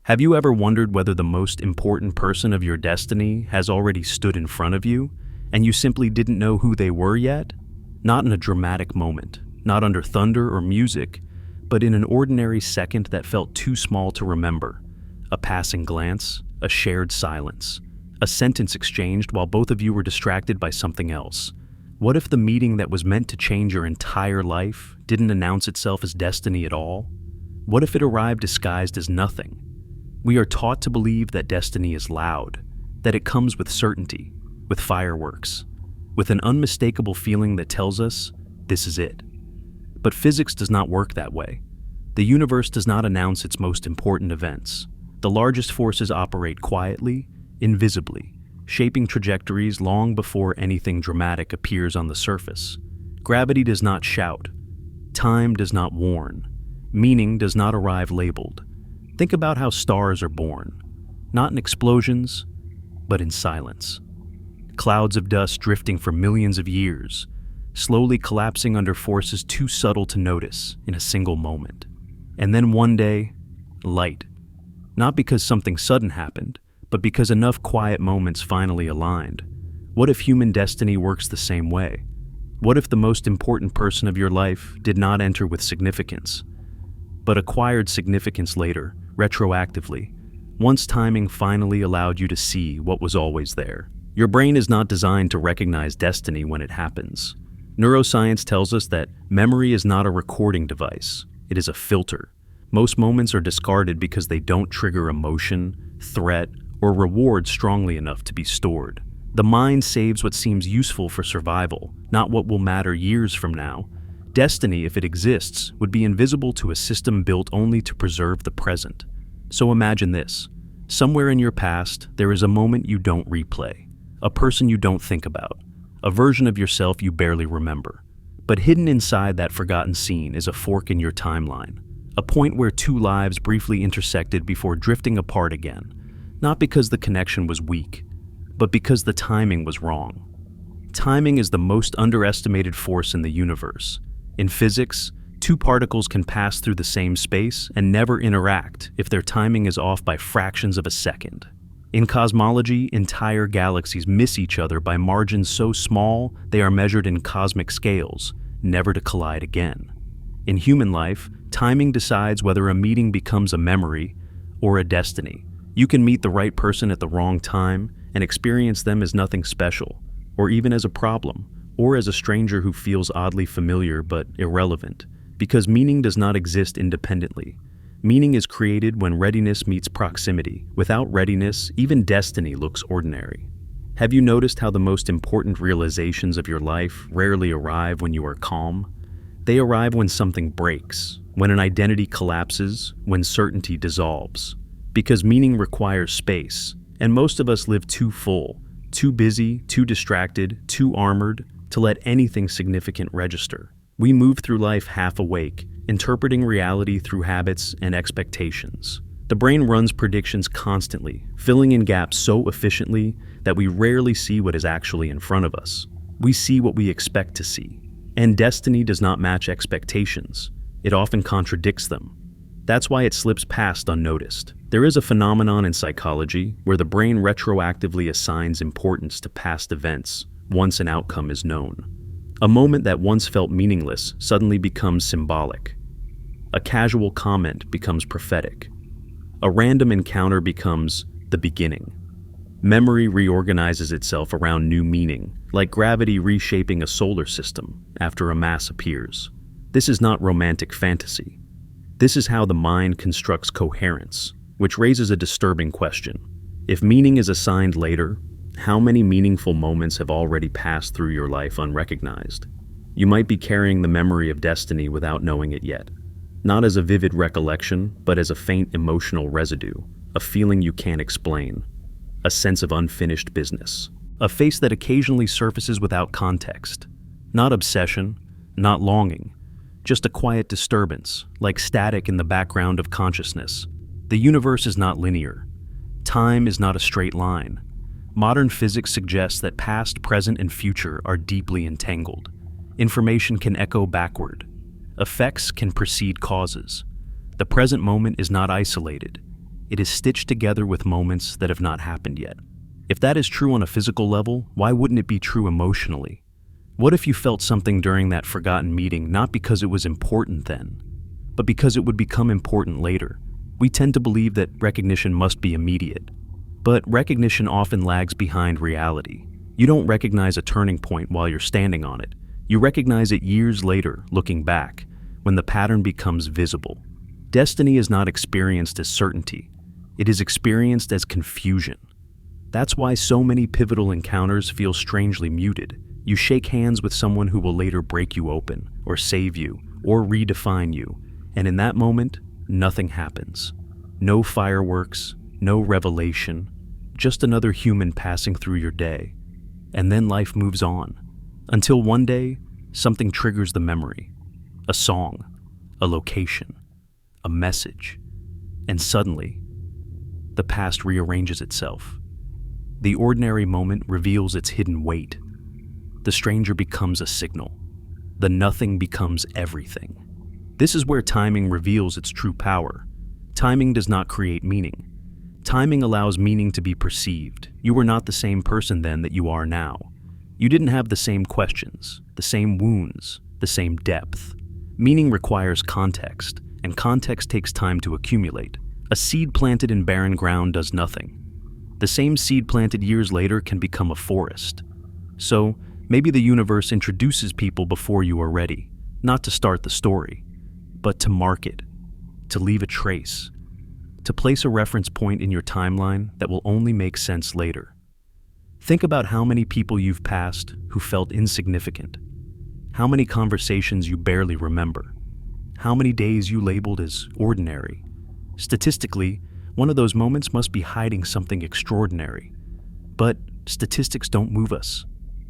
Have you ever wondered whether the most important person of your destiny has already stood in front of you, and you simply didn't know who they were yet? Not in a dramatic moment, not under thunder or music, but in an ordinary second that felt too small to remember. A passing glance, a shared silence, a sentence exchanged while both of you were distracted by something else. What if the meeting that was meant to change your entire life didn't announce itself as destiny at all? What if it arrived disguised as nothing? We are taught to believe that destiny is loud, that it comes with certainty, with fireworks, with an unmistakable feeling that tells us, this is it. But physics does not work that way. The universe does not announce its most important events. The largest forces operate quietly, invisibly, shaping trajectories long before anything dramatic appears on the surface. Gravity does not shout. Time does not warn. Meaning does not arrive labeled. Think about how stars are born, not in explosions, but in silence. Clouds of dust drifting for millions of years, slowly collapsing under forces too subtle to notice in a single moment. And then one day, light. Not because something sudden happened, but because enough quiet moments finally aligned. What if human destiny works the same way? What if the most important person of your life did not enter with significance, but acquired significance later, retroactively, once timing finally allowed you to see what was always there? Your brain is not designed to recognize destiny when it happens. Neuroscience tells us that memory is not a recording device, it is a filter. Most moments are discarded because they don't trigger emotion, threat, or reward strongly enough to be stored. The mind saves what seems useful for survival, not what will matter years from now. Destiny, if it exists, would be invisible to a system built only to preserve the present. So imagine this. Somewhere in your past, there is a moment you don't replay, a person you don't think about, a version of yourself you barely remember. But hidden inside that forgotten scene is a fork in your timeline, a point where two lives briefly intersected before drifting apart again, not because the connection was weak, but because the timing was wrong. Timing is the most underestimated force in the universe. In physics, two particles can pass through the same space and never interact if their timing is off by fractions of a second. In cosmology, entire galaxies miss each other by margins so small they are measured in cosmic scales, never to collide again. In human life, timing decides whether a meeting becomes a memory or a destiny. You can meet the right person at the wrong time and experience them as nothing special, or even as a problem, or as a stranger who feels oddly familiar but irrelevant, because meaning does not exist independently. Meaning is created when readiness meets proximity. Without readiness, even destiny looks ordinary. Have you noticed how the most important realizations of your life rarely arrive when you are calm? They arrive when something breaks, when an identity collapses, when certainty dissolves. Because meaning requires space, and most of us live too full, too busy, too distracted, too armored to let anything significant register. We move through life half awake, interpreting reality through habits and expectations. The brain runs predictions constantly, filling in gaps so efficiently that we rarely see what is actually in front of us. We see what we expect to see. And destiny does not match expectations. It often contradicts them. That's why it slips past unnoticed. There is a phenomenon in psychology where the brain retroactively assigns importance to past events once an outcome is known. A moment that once felt meaningless suddenly becomes symbolic. A casual comment becomes prophetic. A random encounter becomes the beginning. Memory reorganizes itself around new meaning, like gravity reshaping a solar system after a mass appears. This is not romantic fantasy. This is how the mind constructs coherence, which raises a disturbing question. If meaning is assigned later, how many meaningful moments have already passed through your life unrecognized? You might be carrying the memory of destiny without knowing it yet. Not as a vivid recollection, but as a faint emotional residue, a feeling you can't explain, a sense of unfinished business, a face that occasionally surfaces without context. Not obsession, not longing, just a quiet disturbance, like static in the background of consciousness. The universe is not linear. Time is not a straight line. Modern physics suggests that past, present, and future are deeply entangled. Information can echo backward. Effects can precede causes. The present moment is not isolated. It is stitched together with moments that have not happened yet. If that is true on a physical level, why wouldn't it be true emotionally? What if you felt something during that forgotten meeting not because it was important then, but because it would become important later? We tend to believe that recognition must be immediate, but recognition often lags behind reality. You don't recognize a turning point while you're standing on it. You recognize it years later, looking back, when the pattern becomes visible. Destiny is not experienced as certainty. It is experienced as confusion. That's why so many pivotal encounters feel strangely muted. You shake hands with someone who will later break you open, or save you, or redefine you, and in that moment, nothing happens. No fireworks, no revelation, just another human passing through your day. And then life moves on, until one day, something triggers the memory. A song, a location, a message, and suddenly, the past rearranges itself. The ordinary moment reveals its hidden weight. The stranger becomes a signal. The nothing becomes everything. This is where timing reveals its true power. Timing does not create meaning. Timing allows meaning to be perceived. You were not the same person then that you are now. You didn't have the same questions, the same wounds, the same depth. Meaning requires context, and context takes time to accumulate. A seed planted in barren ground does nothing. The same seed planted years later can become a forest. So, maybe the universe introduces people before you are ready, not to start the story, but to mark it, to leave a trace, to place a reference point in your timeline that will only make sense later. Think about how many people you've passed who felt insignificant, how many conversations you barely remember, how many days you labeled as ordinary. Statistically, one of those moments must be hiding something extraordinary. But statistics don't move us.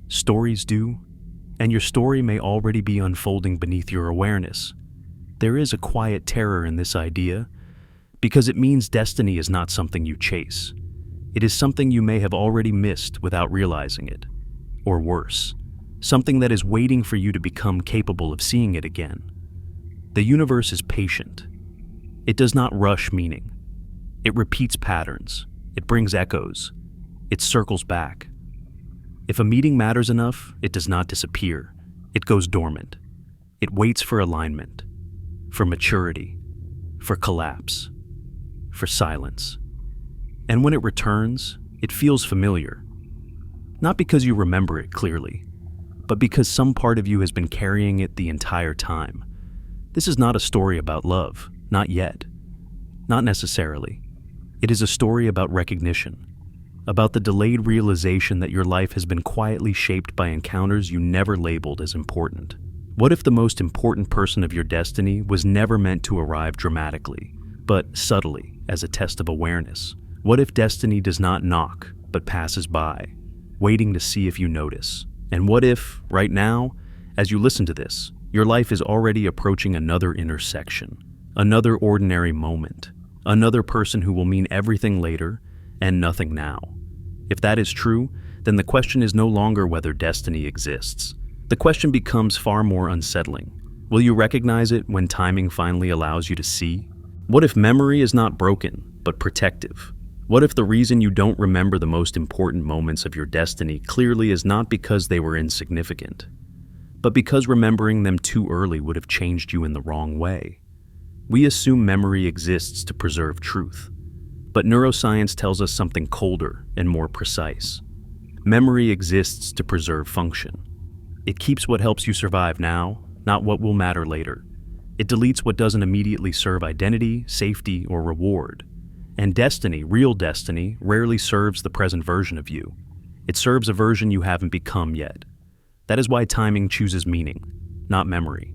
Stories do, and your story may already be unfolding beneath your awareness. There is a quiet terror in this idea, because it means destiny is not something you chase. It is something you may have already missed without realizing it. Or worse, something that is waiting for you to become capable of seeing it again. The universe is patient. It does not rush meaning. It repeats patterns. It brings echoes. It circles back. If a meeting matters enough, it does not disappear. It goes dormant. It waits for alignment, for maturity, for collapse, for silence. And when it returns, it feels familiar. Not because you remember it clearly, but because some part of you has been carrying it the entire time. This is not a story about love, not yet. Not necessarily. It is a story about recognition, about the delayed realization that your life has been quietly shaped by encounters you never labeled as important. What if the most important person of your destiny was never meant to arrive dramatically, but subtly as a test of awareness? What if destiny does not knock, but passes by, waiting to see if you notice? And what if, right now, as you listen to this, your life is already approaching another intersection, another ordinary moment, another person who will mean everything later and nothing now? If that is true, then the question is no longer whether destiny exists. The question becomes far more unsettling. Will you recognize it when timing finally allows you to see? What if memory is not broken, but protective? What if the reason you don't remember the most important moments of your destiny clearly is not because they were insignificant, but because remembering them too early would have changed you in the wrong way? We assume memory exists to preserve truth, but neuroscience tells us something colder and more precise. Memory exists to preserve function. It keeps what helps you survive now, not what will matter later. It deletes what doesn't immediately serve identity, safety, or reward. And destiny, real destiny, rarely serves the present version of you. It serves a version you haven't become yet. That is why timing chooses meaning, not memory.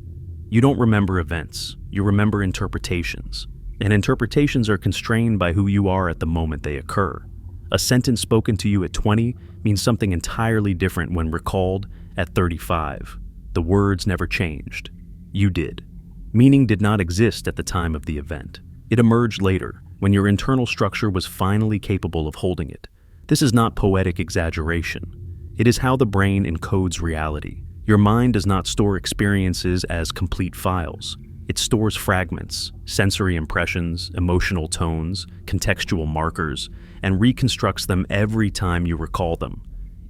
You don't remember events, you remember interpretations. And interpretations are constrained by who you are at the moment they occur. A sentence spoken to you at 20 means something entirely different when recalled at 35. The words never changed. You did. Meaning did not exist at the time of the event. It emerged later, when your internal structure was finally capable of holding it. This is not poetic exaggeration. It is how the brain encodes reality. Your mind does not store experiences as complete files. It stores fragments, sensory impressions, emotional tones, contextual markers, and reconstructs them every time you recall them.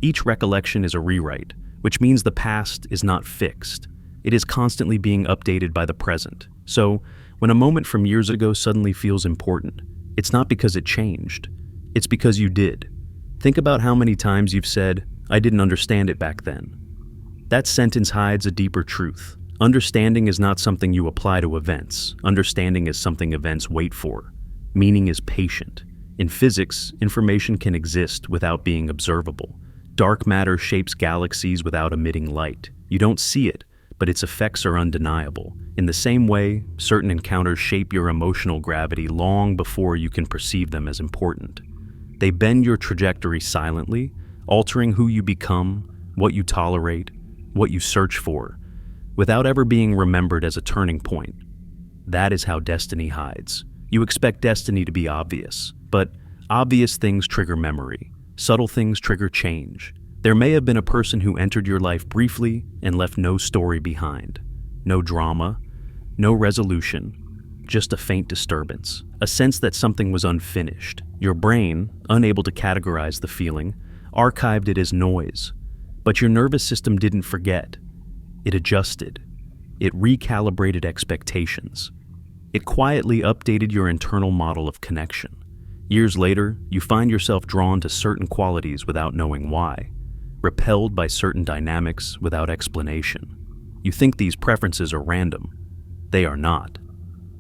Each recollection is a rewrite, which means the past is not fixed. It is constantly being updated by the present. So, when a moment from years ago suddenly feels important, it's not because it changed. It's because you did. Think about how many times you've said, "I didn't understand it back then." That sentence hides a deeper truth. Understanding is not something you apply to events. Understanding is something events wait for. Meaning is patient. In physics, information can exist without being observable. Dark matter shapes galaxies without emitting light. You don't see it, but its effects are undeniable. In the same way, certain encounters shape your emotional gravity long before you can perceive them as important. They bend your trajectory silently, altering who you become, what you tolerate, what you search for, without ever being remembered as a turning point. That is how destiny hides. You expect destiny to be obvious, but obvious things trigger memory. Subtle things trigger change. There may have been a person who entered your life briefly and left no story behind. No drama, no resolution, just a faint disturbance, a sense that something was unfinished. Your brain, unable to categorize the feeling, archived it as noise. But your nervous system didn't forget. It adjusted. It recalibrated expectations. It quietly updated your internal model of connection. Years later, you find yourself drawn to certain qualities without knowing why, repelled by certain dynamics without explanation. You think these preferences are random. They are not.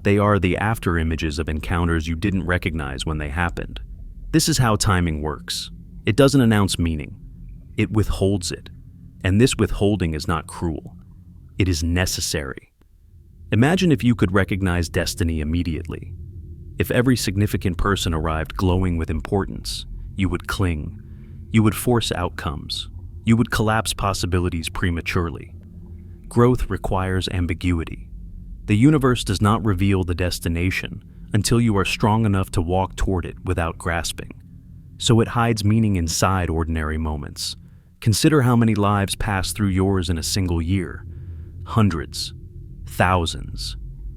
They are the after images of encounters you didn't recognize when they happened. This is how timing works. It doesn't announce meaning. It withholds it. And this withholding is not cruel. It is necessary. Imagine if you could recognize destiny immediately. If every significant person arrived glowing with importance, you would cling. You would force outcomes. You would collapse possibilities prematurely. Growth requires ambiguity. The universe does not reveal the destination until you are strong enough to walk toward it without grasping. So it hides meaning inside ordinary moments. Consider how many lives pass through yours in a single year. Hundreds. Thousands.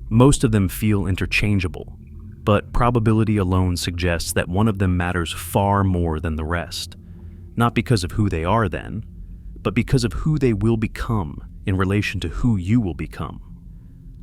Most of them feel interchangeable, but probability alone suggests that one of them matters far more than the rest. Not because of who they are then, but because of who they will become in relation to who you will become.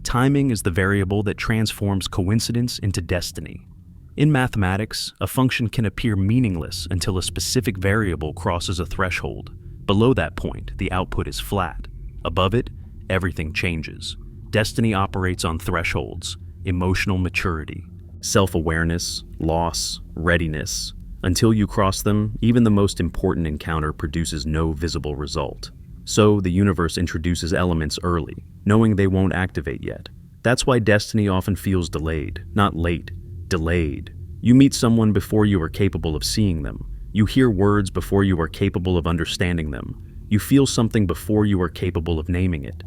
Timing is the variable that transforms coincidence into destiny. In mathematics, a function can appear meaningless until a specific variable crosses a threshold. Below that point, the output is flat. Above it, everything changes. Destiny operates on thresholds: emotional maturity, self-awareness, loss, readiness. Until you cross them, even the most important encounter produces no visible result. So, the universe introduces elements early, knowing they won't activate yet. That's why destiny often feels delayed, not late, delayed. You meet someone before you are capable of seeing them. You hear words before you are capable of understanding them. You feel something before you are capable of naming it.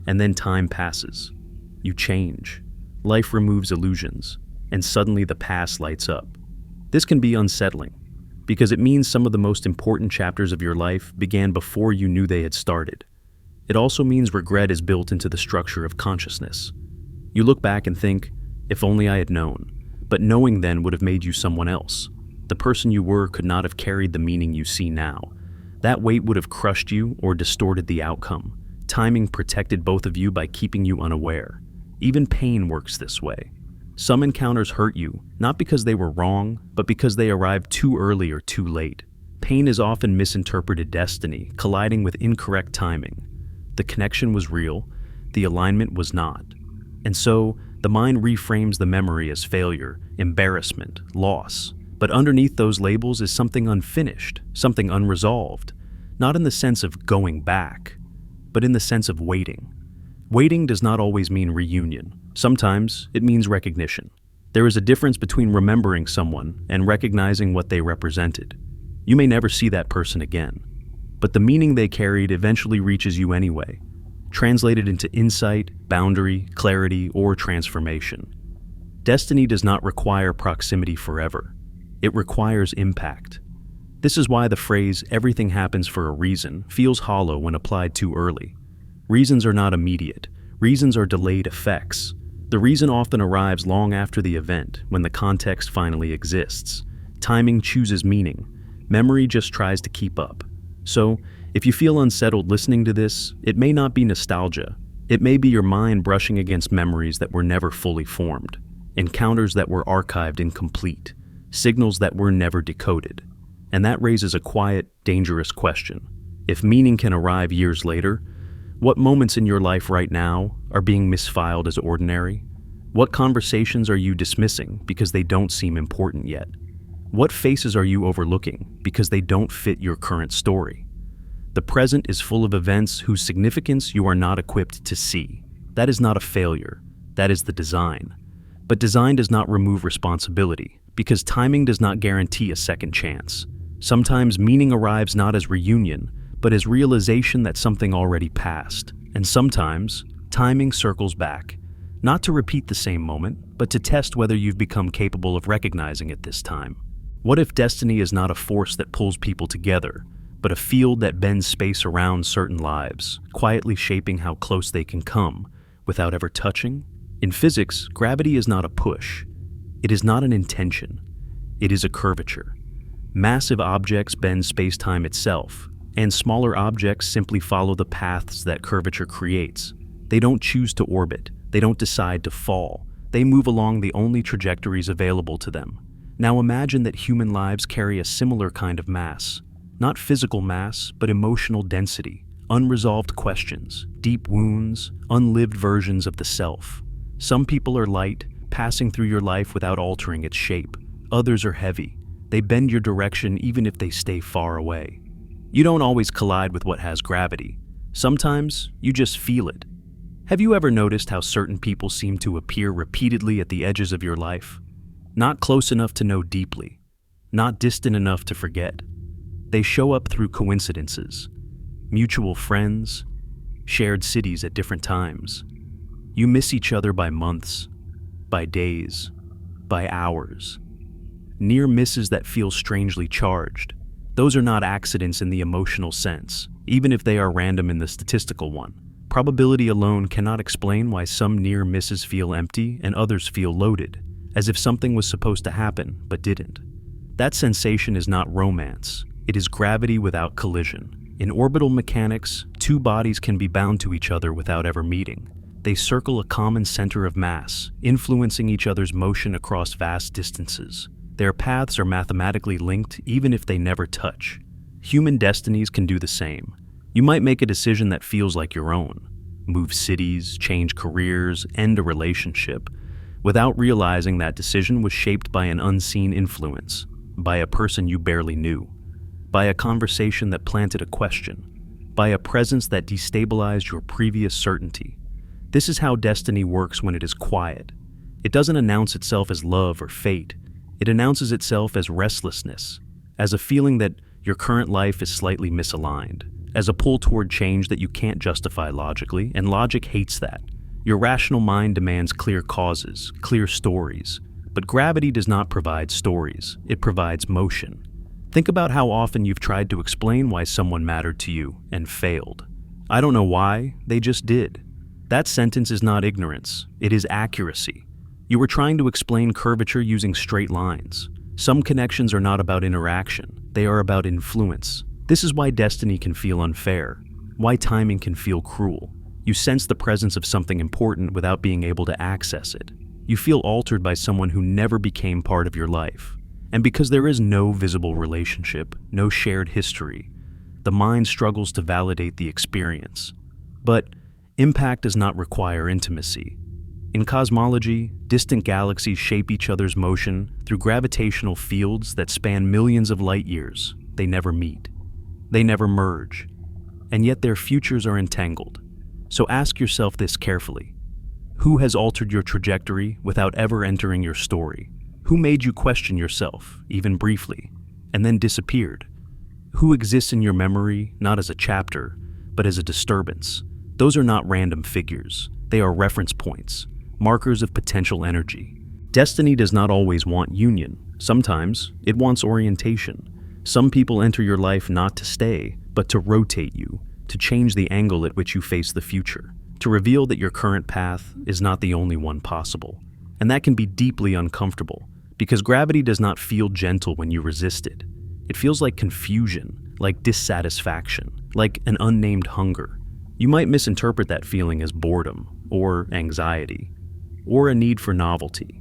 And then time passes. You change. Life removes illusions, and suddenly the past lights up. This can be unsettling, because it means some of the most important chapters of your life began before you knew they had started. It also means regret is built into the structure of consciousness. You look back and think, if only I had known, but knowing then would have made you someone else. The person you were could not have carried the meaning you see now. That weight would have crushed you or distorted the outcome. Timing protected both of you by keeping you unaware. Even pain works this way. Some encounters hurt you, not because they were wrong, but because they arrived too early or too late. Pain is often misinterpreted destiny, colliding with incorrect timing. The connection was real, the alignment was not. And so, the mind reframes the memory as failure, embarrassment, loss. But underneath those labels is something unfinished, something unresolved. Not in the sense of going back, but in the sense of waiting. Waiting does not always mean reunion. Sometimes it means recognition. There is a difference between remembering someone and recognizing what they represented. You may never see that person again, but the meaning they carried eventually reaches you anyway, translated into insight, boundary, clarity, or transformation. Destiny does not require proximity forever. It requires impact. This is why the phrase, "everything happens for a reason," feels hollow when applied too early. Reasons are not immediate. Reasons are delayed effects. The reason often arrives long after the event, when the context finally exists. Timing chooses meaning. Memory just tries to keep up. So, if you feel unsettled listening to this, it may not be nostalgia. It may be your mind brushing against memories that were never fully formed, encounters that were archived incomplete, signals that were never decoded. And that raises a quiet, dangerous question. If meaning can arrive years later, what moments in your life right now are being misfiled as ordinary? What conversations are you dismissing because they don't seem important yet? What faces are you overlooking because they don't fit your current story? The present is full of events whose significance you are not equipped to see. That is not a failure. That is the design. But design does not remove responsibility, because timing does not guarantee a second chance. Sometimes meaning arrives not as reunion, but as realization that something already passed. And sometimes, timing circles back, not to repeat the same moment, but to test whether you've become capable of recognizing it this time. What if destiny is not a force that pulls people together, but a field that bends space around certain lives, quietly shaping how close they can come, without ever touching? In physics, gravity is not a push. It is not an intention. It is a curvature. Massive objects bend space-time itself, and smaller objects simply follow the paths that curvature creates. They don't choose to orbit. They don't decide to fall. They move along the only trajectories available to them. Now imagine that human lives carry a similar kind of mass. Not physical mass, but emotional density, unresolved questions, deep wounds, unlived versions of the self. Some people are light, passing through your life without altering its shape. Others are heavy. They bend your direction even if they stay far away. You don't always collide with what has gravity. Sometimes, you just feel it. Have you ever noticed how certain people seem to appear repeatedly at the edges of your life? Not close enough to know deeply, not distant enough to forget. They show up through coincidences, mutual friends, shared cities at different times. You miss each other by months, by days, by hours. Near misses that feel strangely charged. Those are not accidents in the emotional sense, even if they are random in the statistical one. Probability alone cannot explain why some near misses feel empty and others feel loaded, as if something was supposed to happen but didn't. That sensation is not romance. It is gravity without collision. In orbital mechanics, two bodies can be bound to each other without ever meeting. They circle a common center of mass, influencing each other's motion across vast distances. Their paths are mathematically linked even if they never touch. Human destinies can do the same. You might make a decision that feels like your own. Move cities, change careers, end a relationship, without realizing that decision was shaped by an unseen influence, by a person you barely knew, by a conversation that planted a question, by a presence that destabilized your previous certainty. This is how destiny works when it is quiet. It doesn't announce itself as love or fate. It announces itself as restlessness, as a feeling that your current life is slightly misaligned, as a pull toward change that you can't justify logically, and logic hates that. Your rational mind demands clear causes, clear stories, but gravity does not provide stories, it provides motion. Think about how often you've tried to explain why someone mattered to you and failed. I don't know why, they just did. That sentence is not ignorance, it is accuracy. You were trying to explain curvature using straight lines. Some connections are not about interaction, they are about influence. This is why destiny can feel unfair, why timing can feel cruel. You sense the presence of something important without being able to access it. You feel altered by someone who never became part of your life. And because there is no visible relationship, no shared history, the mind struggles to validate the experience. But impact does not require intimacy. In cosmology, distant galaxies shape each other's motion through gravitational fields that span millions of light years. They never meet. They never merge. And yet their futures are entangled. So ask yourself this carefully. Who has altered your trajectory without ever entering your story? Who made you question yourself, even briefly, and then disappeared? Who exists in your memory not as a chapter, but as a disturbance? Those are not random figures. They are reference points, markers of potential energy. Destiny does not always want union. Sometimes it wants orientation. Some people enter your life not to stay, but to rotate you, to change the angle at which you face the future. to reveal that your current path is not the only one possible. And that can be deeply uncomfortable, because gravity does not feel gentle when you resist it. It feels like confusion, like dissatisfaction, like an unnamed hunger. You might misinterpret that feeling as boredom, or anxiety, or a need for novelty.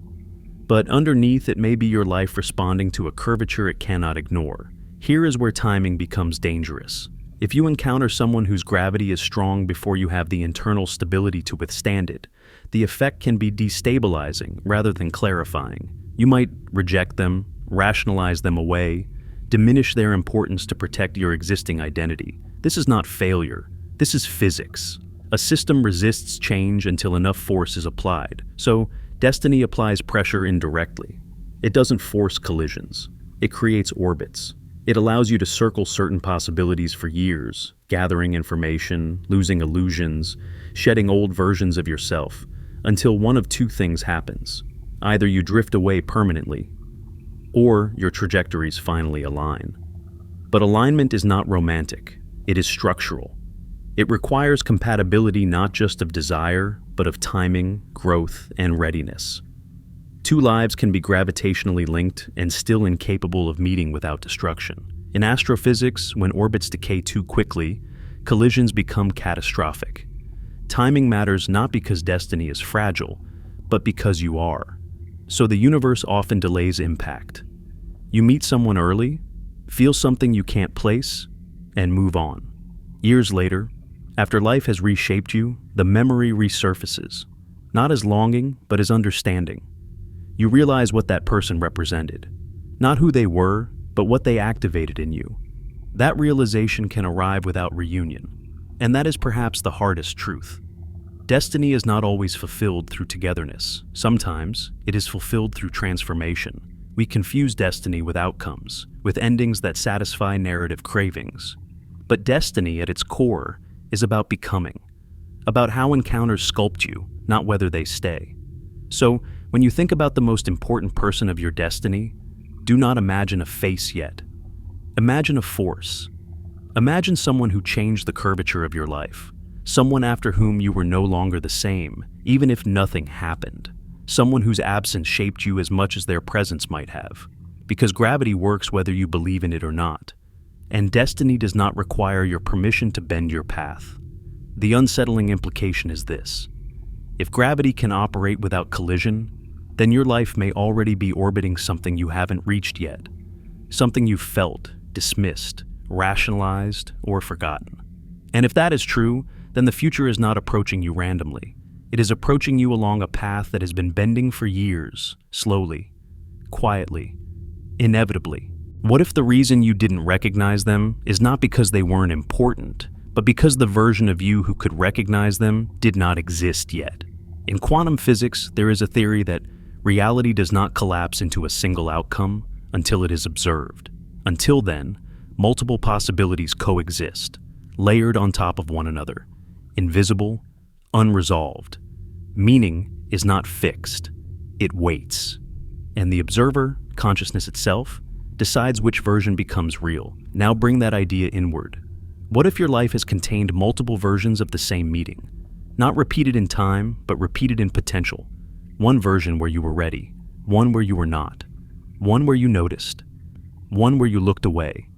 But underneath, it may be your life responding to a curvature it cannot ignore. Here is where timing becomes dangerous. If you encounter someone whose gravity is strong before you have the internal stability to withstand it, the effect can be destabilizing rather than clarifying. You might reject them, rationalize them away, diminish their importance to protect your existing identity. This is not failure. This is physics. A system resists change until enough force is applied. So, destiny applies pressure indirectly. It doesn't force collisions. It creates orbits. It allows you to circle certain possibilities for years, gathering information, losing illusions, shedding old versions of yourself, until one of two things happens. Either you drift away permanently, or your trajectories finally align. But alignment is not romantic. It is structural. It requires compatibility not just of desire, but of timing, growth, and readiness. Two lives can be gravitationally linked and still incapable of meeting without destruction. In astrophysics, when orbits decay too quickly, collisions become catastrophic. Timing matters not because destiny is fragile, but because you are. So the universe often delays impact. You meet someone early, feel something you can't place, and move on. Years later, after life has reshaped you, the memory resurfaces, not as longing, but as understanding. You realize what that person represented, not who they were, but what they activated in you. That realization can arrive without reunion, and that is perhaps the hardest truth. Destiny is not always fulfilled through togetherness. Sometimes it is fulfilled through transformation. We confuse destiny with outcomes, with endings that satisfy narrative cravings. But destiny, at its core, is about becoming, about how encounters sculpt you, not whether they stay. So, when you think about the most important person of your destiny, do not imagine a face yet. Imagine a force. Imagine someone who changed the curvature of your life, someone after whom you were no longer the same, even if nothing happened, someone whose absence shaped you as much as their presence might have, because gravity works whether you believe in it or not. And destiny does not require your permission to bend your path. The unsettling implication is this: if gravity can operate without collision, then your life may already be orbiting something you haven't reached yet, something you've felt, dismissed, rationalized, or forgotten. And if that is true, then the future is not approaching you randomly. It is approaching you along a path that has been bending for years, slowly, quietly, inevitably. What if the reason you didn't recognize them is not because they weren't important, but because the version of you who could recognize them did not exist yet? In quantum physics, there is a theory that reality does not collapse into a single outcome until it is observed. Until then, multiple possibilities coexist, layered on top of one another, invisible, unresolved. Meaning is not fixed, it waits. And the observer, consciousness itself, decides which version becomes real. Now bring that idea inward. What if your life has contained multiple versions of the same meeting? Not repeated in time, but repeated in potential. One version where you were ready, one where you were not, one where you noticed, one where you looked away.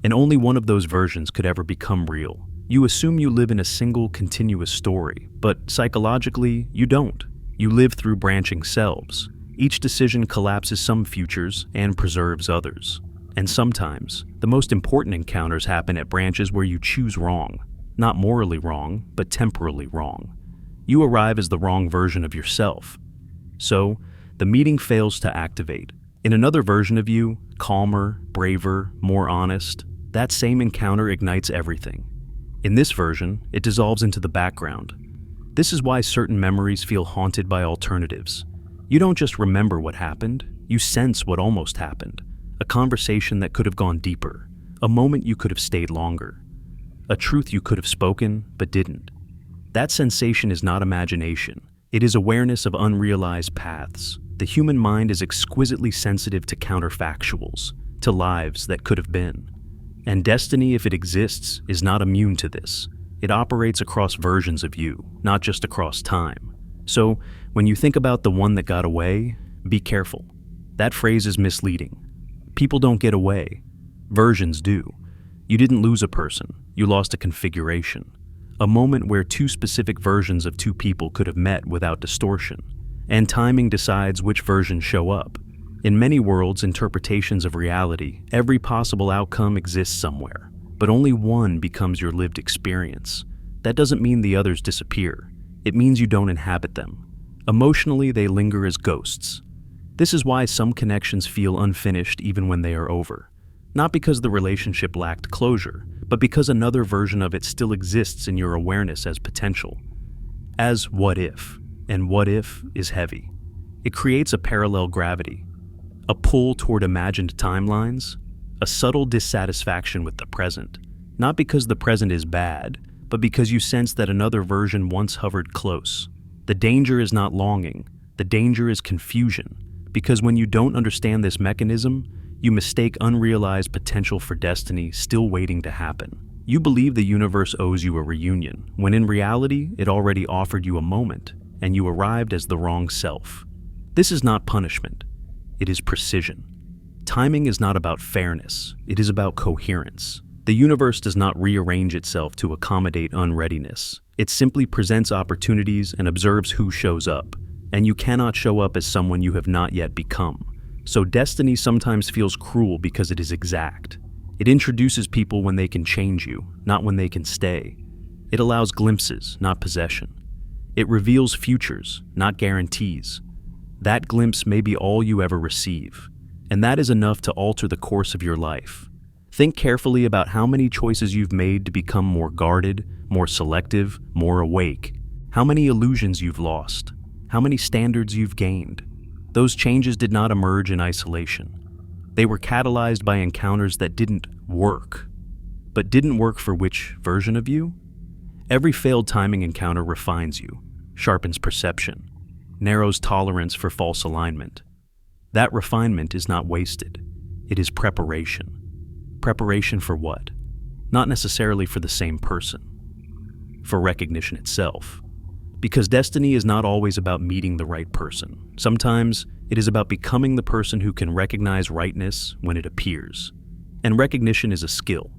And only one of those versions could ever become real. You assume you live in a single continuous story, but psychologically, you don't. You live through branching selves. Each decision collapses some futures and preserves others. And sometimes, the most important encounters happen at branches where you choose wrong. Not morally wrong, but temporally wrong. You arrive as the wrong version of yourself. So, the meeting fails to activate. In another version of you, calmer, braver, more honest, that same encounter ignites everything. In this version, it dissolves into the background. This is why certain memories feel haunted by alternatives. You don't just remember what happened, you sense what almost happened. A conversation that could have gone deeper, a moment you could have stayed longer, a truth you could have spoken but didn't. That sensation is not imagination. It is awareness of unrealized paths. The human mind is exquisitely sensitive to counterfactuals, to lives that could have been. And destiny, if it exists, is not immune to this. It operates across versions of you, not just across time. So, when you think about the one that got away, be careful. That phrase is misleading. People don't get away. Versions do. You didn't lose a person, you lost a configuration. A moment where two specific versions of two people could have met without distortion. And timing decides which versions show up. In many worlds, interpretations of reality, every possible outcome exists somewhere, but only one becomes your lived experience. That doesn't mean the others disappear. It means you don't inhabit them. Emotionally, they linger as ghosts. This is why some connections feel unfinished even when they are over. Not because the relationship lacked closure, but because another version of it still exists in your awareness as potential. As what if, and what if is heavy. It creates a parallel gravity, a pull toward imagined timelines, a subtle dissatisfaction with the present, not because the present is bad, but because you sense that another version once hovered close. The danger is not longing, the danger is confusion, because when you don't understand this mechanism, you mistake unrealized potential for destiny still waiting to happen. You believe the universe owes you a reunion, when in reality, it already offered you a moment, and you arrived as the wrong self. This is not punishment. It is precision. Timing is not about fairness. It is about coherence. The universe does not rearrange itself to accommodate unreadiness. It simply presents opportunities and observes who shows up. And you cannot show up as someone you have not yet become. So destiny sometimes feels cruel because it is exact. It introduces people when they can change you, not when they can stay. It allows glimpses, not possession. It reveals futures, not guarantees. That glimpse may be all you ever receive, and that is enough to alter the course of your life. Think carefully about how many choices you've made to become more guarded, more selective, more awake. How many illusions you've lost. How many standards you've gained. Those changes did not emerge in isolation. They were catalyzed by encounters that didn't work. But didn't work for which version of you? Every failed timing encounter refines you, sharpens perception, narrows tolerance for false alignment. That refinement is not wasted. It is preparation. Preparation for what? Not necessarily for the same person. For recognition itself. Because destiny is not always about meeting the right person. Sometimes it is about becoming the person who can recognize rightness when it appears. And recognition is a skill.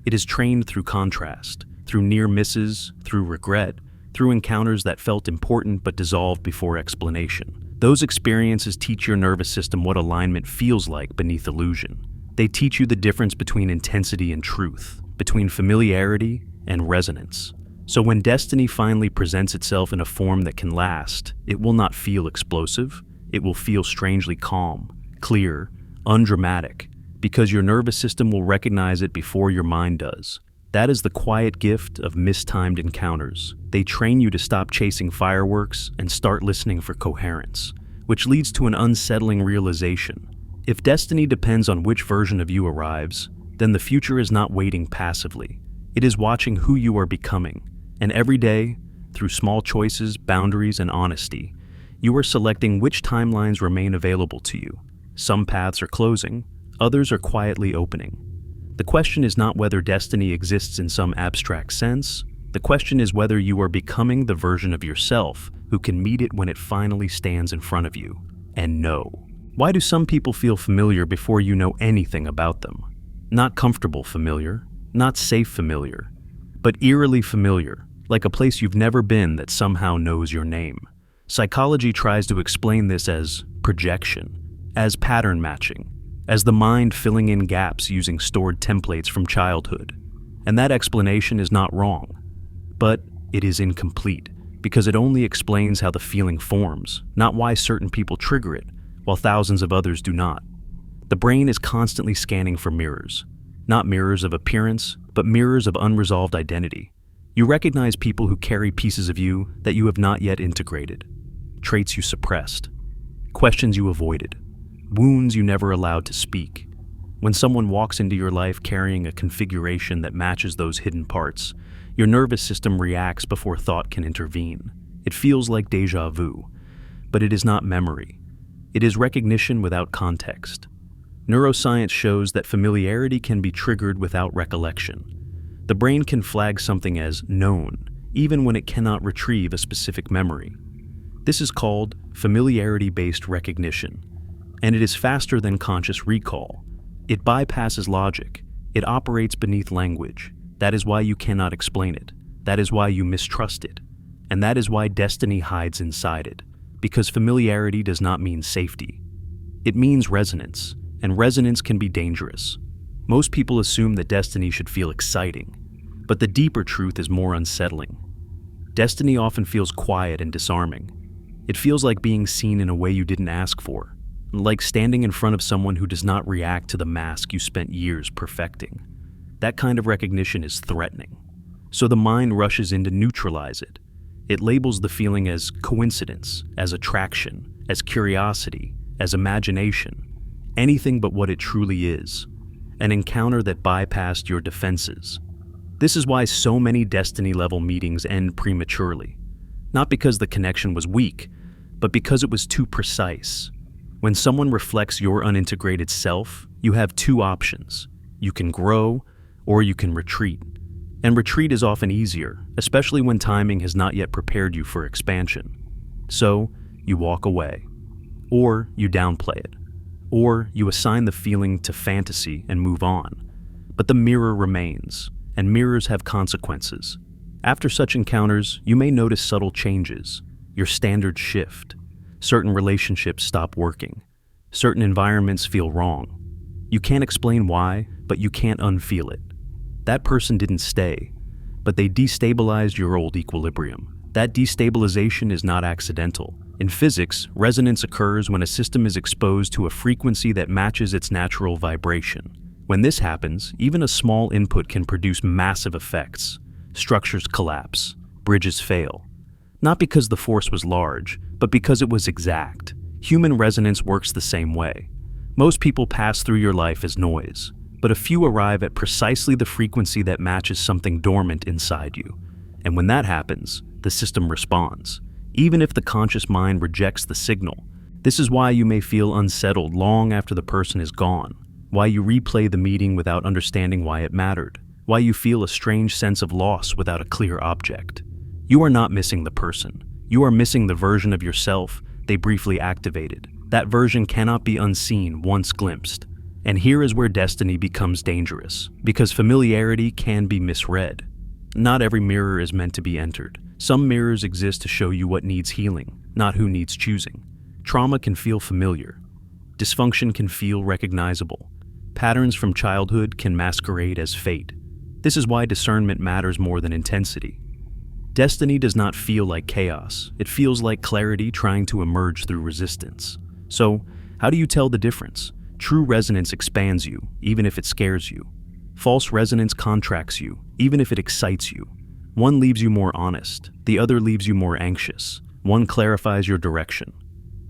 It is trained through contrast, through near misses, through regret, through encounters that felt important but dissolved before explanation. Those experiences teach your nervous system what alignment feels like beneath illusion. They teach you the difference between intensity and truth, between familiarity and resonance. So when destiny finally presents itself in a form that can last, it will not feel explosive. It will feel strangely calm, clear, undramatic, because your nervous system will recognize it before your mind does. That is the quiet gift of mistimed encounters. They train you to stop chasing fireworks and start listening for coherence, which leads to an unsettling realization. If destiny depends on which version of you arrives, then the future is not waiting passively. It is watching who you are becoming. And every day, through small choices, boundaries, and honesty, you are selecting which timelines remain available to you. Some paths are closing, others are quietly opening. The question is not whether destiny exists in some abstract sense. The question is whether you are becoming the version of yourself who can meet it when it finally stands in front of you. And know. Why do some people feel familiar before you know anything about them? Not comfortable familiar, not safe familiar, but eerily familiar, like a place you've never been that somehow knows your name. Psychology tries to explain this as projection, as pattern matching, as the mind filling in gaps using stored templates from childhood. And that explanation is not wrong, but it is incomplete, because it only explains how the feeling forms, not why certain people trigger it, while thousands of others do not. The brain is constantly scanning for mirrors, not mirrors of appearance, but mirrors of unresolved identity. You recognize people who carry pieces of you that you have not yet integrated, traits you suppressed, questions you avoided, wounds you never allowed to speak. When someone walks into your life carrying a configuration that matches those hidden parts, your nervous system reacts before thought can intervene. It feels like déjà vu, but it is not memory. It is recognition without context. Neuroscience shows that familiarity can be triggered without recollection. The brain can flag something as known, even when it cannot retrieve a specific memory. This is called familiarity-based recognition, and it is faster than conscious recall. It bypasses logic. It operates beneath language. That is why you cannot explain it. That is why you mistrust it. And that is why destiny hides inside it, because familiarity does not mean safety. It means resonance, and resonance can be dangerous. Most people assume that destiny should feel exciting, but the deeper truth is more unsettling. Destiny often feels quiet and disarming. It feels like being seen in a way you didn't ask for, like standing in front of someone who does not react to the mask you spent years perfecting. That kind of recognition is threatening. So the mind rushes in to neutralize it. It labels the feeling as coincidence, as attraction, as curiosity, as imagination, anything but what it truly is, an encounter that bypassed your defenses. This is why so many destiny-level meetings end prematurely. Not because the connection was weak, but because it was too precise. When someone reflects your unintegrated self, you have two options. You can grow, or you can retreat. And retreat is often easier, especially when timing has not yet prepared you for expansion. So, you walk away. Or you downplay it. Or you assign the feeling to fantasy and move on. But the mirror remains, and mirrors have consequences. After such encounters, you may notice subtle changes. Your standards shift. Certain relationships stop working. Certain environments feel wrong. You can't explain why, but you can't unfeel it. That person didn't stay, but they destabilized your old equilibrium. That destabilization is not accidental. In physics, resonance occurs when a system is exposed to a frequency that matches its natural vibration. When this happens, even a small input can produce massive effects. Structures collapse, bridges fail. Not because the force was large, but because it was exact. Human resonance works the same way. Most people pass through your life as noise, but a few arrive at precisely the frequency that matches something dormant inside you. And when that happens, the system responds, even if the conscious mind rejects the signal. This is why you may feel unsettled long after the person is gone, why you replay the meeting without understanding why it mattered, why you feel a strange sense of loss without a clear object. You are not missing the person. You are missing the version of yourself they briefly activated. That version cannot be unseen once glimpsed. And here is where destiny becomes dangerous, because familiarity can be misread. Not every mirror is meant to be entered. Some mirrors exist to show you what needs healing, not who needs choosing. Trauma can feel familiar. Dysfunction can feel recognizable. Patterns from childhood can masquerade as fate. This is why discernment matters more than intensity. Destiny does not feel like chaos. It feels like clarity trying to emerge through resistance. So, how do you tell the difference? True resonance expands you, even if it scares you. False resonance contracts you, even if it excites you. One leaves you more honest, the other leaves you more anxious. One clarifies your direction,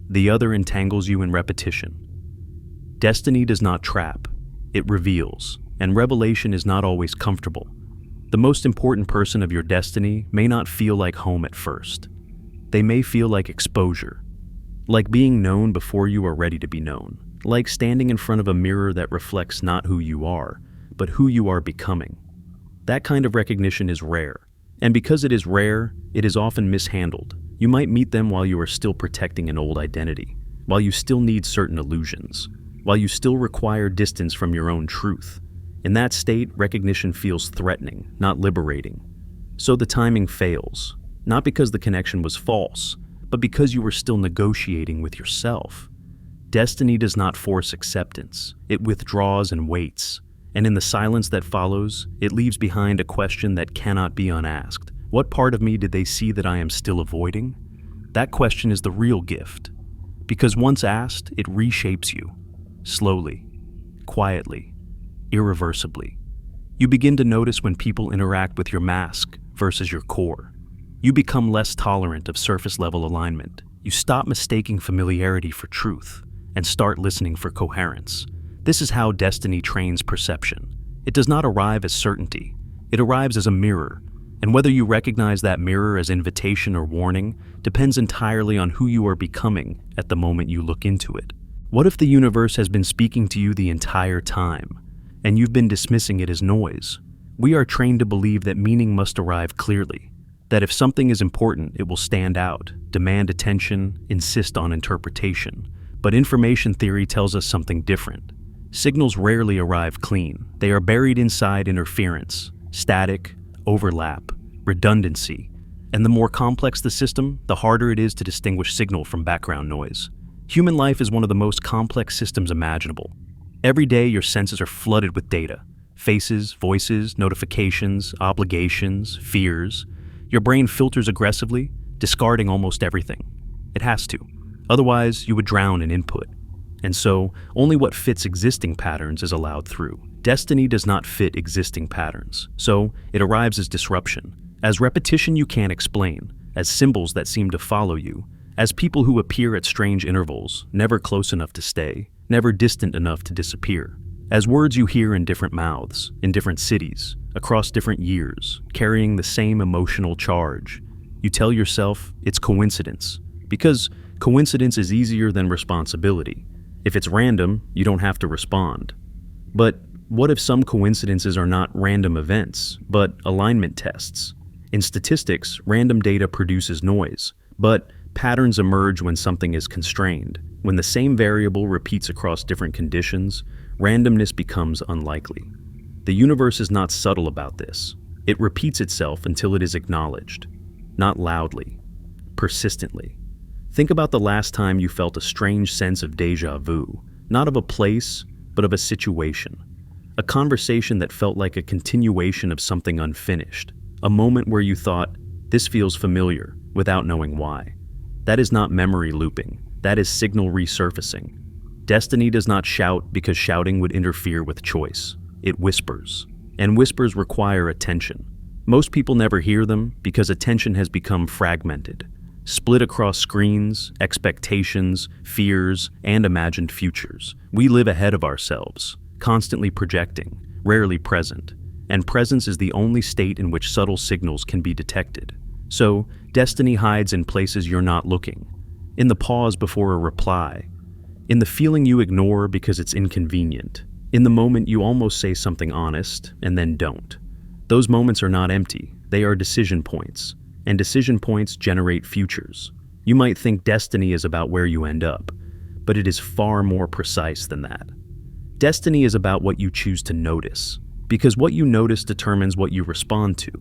the other entangles you in repetition. Destiny does not trap, it reveals, and revelation is not always comfortable. The most important person of your destiny may not feel like home at first. They may feel like exposure, like being known before you are ready to be known, like standing in front of a mirror that reflects not who you are, but who you are becoming. That kind of recognition is rare, and because it is rare, it is often mishandled. You might meet them while you are still protecting an old identity, while you still need certain illusions, while you still require distance from your own truth. In that state, recognition feels threatening, not liberating. So the timing fails, not because the connection was false, but because you were still negotiating with yourself. Destiny does not force acceptance. It withdraws and waits. And in the silence that follows, it leaves behind a question that cannot be unasked. What part of me did they see that I am still avoiding? That question is the real gift. Because once asked, it reshapes you. Slowly, quietly, irreversibly. You begin to notice when people interact with your mask versus your core. You become less tolerant of surface-level alignment. You stop mistaking familiarity for truth and start listening for coherence. This is how destiny trains perception. It does not arrive as certainty. It arrives as a mirror, and whether you recognize that mirror as invitation or warning depends entirely on who you are becoming at the moment you look into it. What if the universe has been speaking to you the entire time, and you've been dismissing it as noise? We are trained to believe that meaning must arrive clearly, that if something is important, it will stand out, demand attention, insist on interpretation. But information theory tells us something different. Signals rarely arrive clean. They are buried inside interference, static, overlap, redundancy. And the more complex the system, the harder it is to distinguish signal from background noise. Human life is one of the most complex systems imaginable. Every day, your senses are flooded with data. Faces, voices, notifications, obligations, fears. Your brain filters aggressively, discarding almost everything. It has to. Otherwise, you would drown in input. And so, only what fits existing patterns is allowed through. Destiny does not fit existing patterns, so it arrives as disruption, as repetition you can't explain, as symbols that seem to follow you, as people who appear at strange intervals, never close enough to stay, never distant enough to disappear, as words you hear in different mouths, in different cities, across different years, carrying the same emotional charge. You tell yourself it's coincidence, because coincidence is easier than responsibility. If it's random, you don't have to respond. But what if some coincidences are not random events, but alignment tests? In statistics, random data produces noise, but patterns emerge when something is constrained. When the same variable repeats across different conditions, randomness becomes unlikely. The universe is not subtle about this. It repeats itself until it is acknowledged. Not loudly, persistently. Think about the last time you felt a strange sense of déjà vu, not of a place, but of a situation. A conversation that felt like a continuation of something unfinished. A moment where you thought, this feels familiar, without knowing why. That is not memory looping. That is signal resurfacing. Destiny does not shout because shouting would interfere with choice. It whispers. And whispers require attention. Most people never hear them because attention has become fragmented, split across screens, expectations, fears, and imagined futures. We live ahead of ourselves, constantly projecting, rarely present. And presence is the only state in which subtle signals can be detected. So, destiny hides in places you're not looking. In the pause before a reply. In the feeling you ignore because it's inconvenient. In the moment you almost say something honest and then don't. Those moments are not empty. They are decision points. And decision points generate futures. You might think destiny is about where you end up, but it is far more precise than that. Destiny is about what you choose to notice, because what you notice determines what you respond to,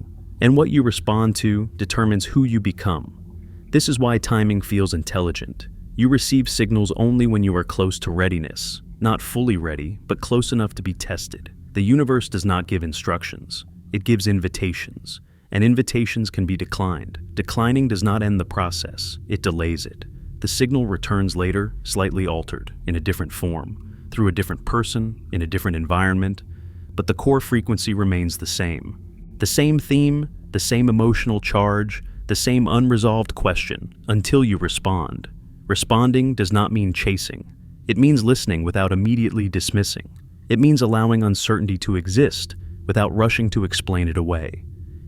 and what you respond to determines who you become. This is why timing feels intelligent. You receive signals only when you are close to readiness, not fully ready, but close enough to be tested. The universe does not give instructions. It gives invitations, and invitations can be declined. Declining does not end the process, it delays it. The signal returns later, slightly altered, in a different form, through a different person, in a different environment, but the core frequency remains the same. The same theme, the same emotional charge, the same unresolved question, until you respond. Responding does not mean chasing. It means listening without immediately dismissing. It means allowing uncertainty to exist without rushing to explain it away.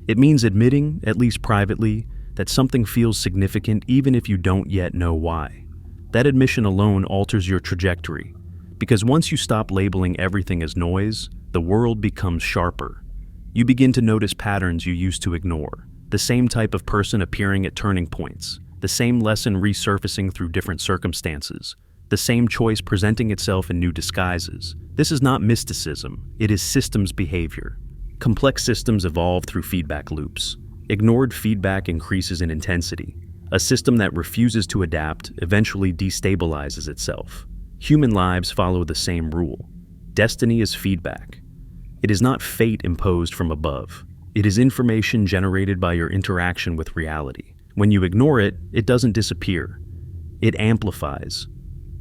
It means admitting, at least privately, that something feels significant even if you don't yet know why. That admission alone alters your trajectory, because once you stop labeling everything as noise, the world becomes sharper. You begin to notice patterns you used to ignore, the same type of person appearing at turning points, the same lesson resurfacing through different circumstances, the same choice presenting itself in new disguises. This is not mysticism, it is systems behavior. Complex systems evolve through feedback loops. Ignored feedback increases in intensity. A system that refuses to adapt eventually destabilizes itself. Human lives follow the same rule. Destiny is feedback. It is not fate imposed from above. It is information generated by your interaction with reality. When you ignore it, it doesn't disappear. It amplifies.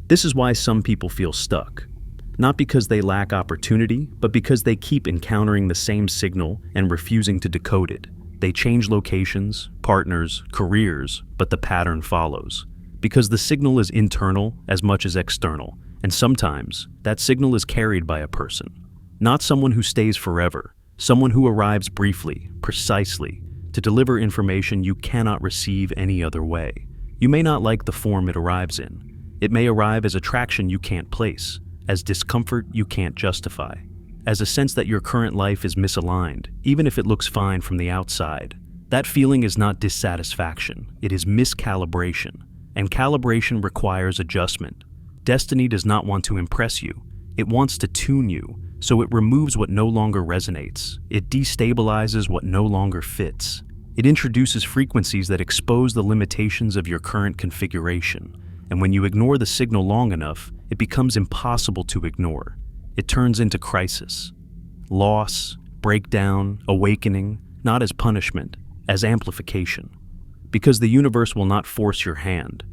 This is why some people feel stuck. Not because they lack opportunity, but because they keep encountering the same signal and refusing to decode it. They change locations, partners, careers, but the pattern follows. Because the signal is internal as much as external, and sometimes that signal is carried by a person. Not someone who stays forever, someone who arrives briefly, precisely, to deliver information you cannot receive any other way. You may not like the form it arrives in. It may arrive as attraction you can't place, as discomfort you can't justify, as a sense that your current life is misaligned, even if it looks fine from the outside. That feeling is not dissatisfaction, it is miscalibration, and calibration requires adjustment. Destiny does not want to impress you, it wants to tune you, so it removes what no longer resonates, it destabilizes what no longer fits. It introduces frequencies that expose the limitations of your current configuration, and when you ignore the signal long enough, it becomes impossible to ignore. It turns into crisis. Loss, breakdown, awakening, not as punishment, as amplification. Because the universe will not force your hand,